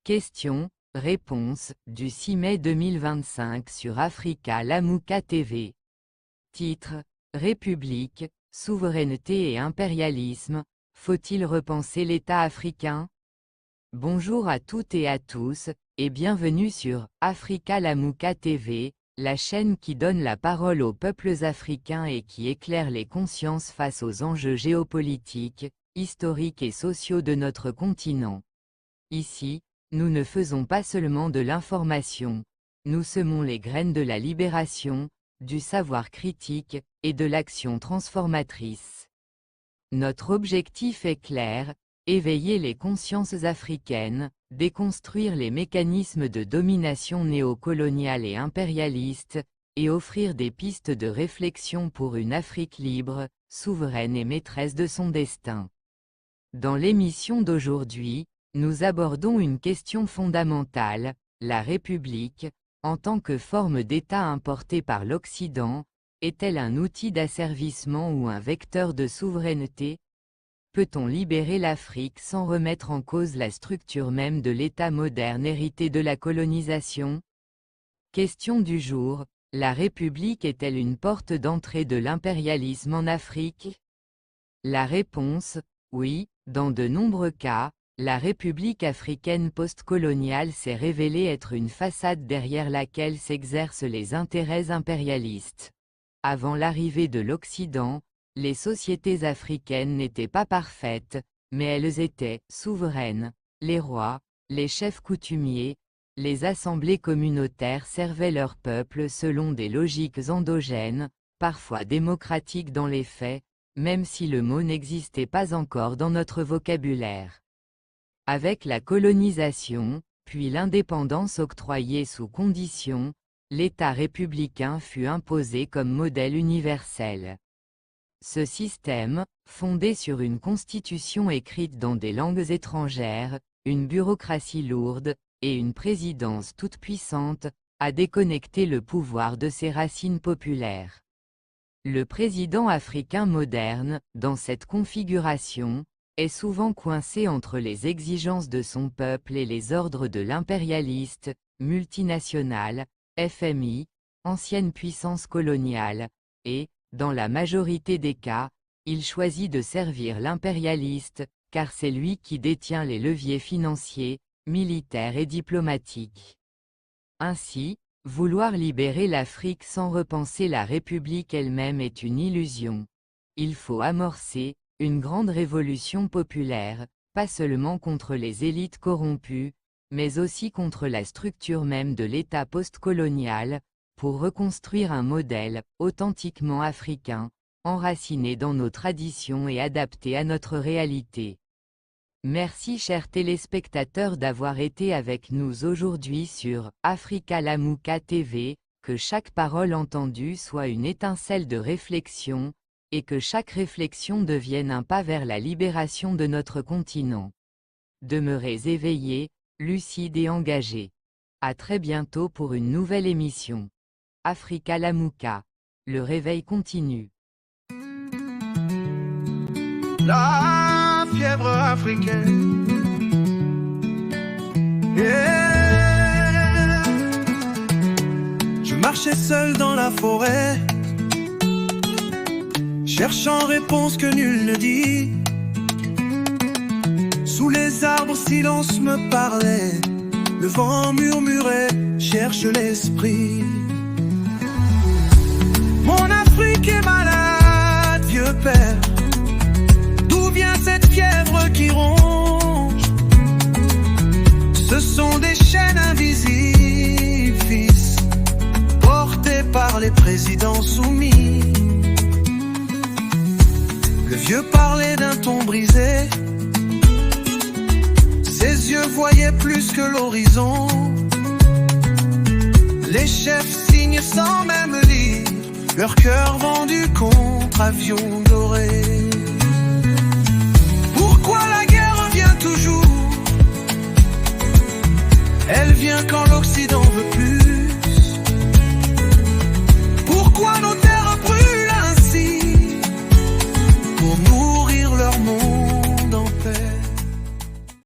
Question-réponse du 6 mai 2025 sur Africa Lamouka TV. Titre: République, souveraineté et impérialisme, faut-il repenser l'État africain? Bonjour à toutes et à tous, et bienvenue sur Africa Lamouka TV, la chaîne qui donne la parole aux peuples africains et qui éclaire les consciences face aux enjeux géopolitiques, historiques et sociaux de notre continent. Ici, nous ne faisons pas seulement de l'information, nous semons les graines de la libération, du savoir critique, et de l'action transformatrice. Notre objectif est clair: éveiller les consciences africaines, déconstruire les mécanismes de domination néocoloniale et impérialiste, et offrir des pistes de réflexion pour une Afrique libre, souveraine et maîtresse de son destin. Dans l'émission d'aujourd'hui, nous abordons une question fondamentale: la République, en tant que forme d'État importée par l'Occident, est-elle un outil d'asservissement ou un vecteur de souveraineté? Peut-on libérer l'Afrique sans remettre en cause la structure même de l'État moderne hérité de la colonisation? Question du jour: la République est-elle une porte d'entrée de l'impérialisme en Afrique? La réponse: oui, dans de nombreux cas. La République africaine post-coloniale s'est révélée être une façade derrière laquelle s'exercent les intérêts impérialistes. Avant l'arrivée de l'Occident, les sociétés africaines n'étaient pas parfaites, mais elles étaient souveraines. Les rois, les chefs coutumiers, les assemblées communautaires servaient leur peuple selon des logiques endogènes, parfois démocratiques dans les faits, même si le mot n'existait pas encore dans notre vocabulaire. Avec la colonisation, puis l'indépendance octroyée sous conditions, l'État républicain fut imposé comme modèle universel. Ce système, fondé sur une constitution écrite dans des langues étrangères, une bureaucratie lourde, et une présidence toute puissante, a déconnecté le pouvoir de ses racines populaires. Le président africain moderne, dans cette configuration, est souvent coincé entre les exigences de son peuple et les ordres de l'impérialiste, multinationale, FMI, ancienne puissance coloniale, et, dans la majorité des cas, il choisit de servir l'impérialiste, car c'est lui qui détient les leviers financiers, militaires et diplomatiques. Ainsi, vouloir libérer l'Afrique sans repenser la République elle-même est une illusion. Il faut amorcer une grande révolution populaire, pas seulement contre les élites corrompues, mais aussi contre la structure même de l'État postcolonial, pour reconstruire un modèle authentiquement africain, enraciné dans nos traditions et adapté à notre réalité. Merci chers téléspectateurs d'avoir été avec nous aujourd'hui sur Africa Lamouka TV, que chaque parole entendue soit une étincelle de réflexion, et que chaque réflexion devienne un pas vers la libération de notre continent. Demeurez éveillés, lucides et engagés. À très bientôt pour une nouvelle émission. Africa Lamouka. Le réveil continue. La fièvre africaine. Yeah. Je marchais seul dans la forêt, cherchant réponse que nul ne dit. Sous les arbres, silence me parlait. Le vent murmurait, cherche l'esprit. Mon Afrique est malade, vieux père. D'où vient cette fièvre qui ronge? Ce sont des chaînes invisibles, fils, portées par les présidents soumis. Le vieux parlait d'un ton brisé. Ses yeux voyaient plus que l'horizon. Les chefs signent sans même lire, leur cœur vendu contre avion doré. Pourquoi la guerre revient toujours? Elle vient quand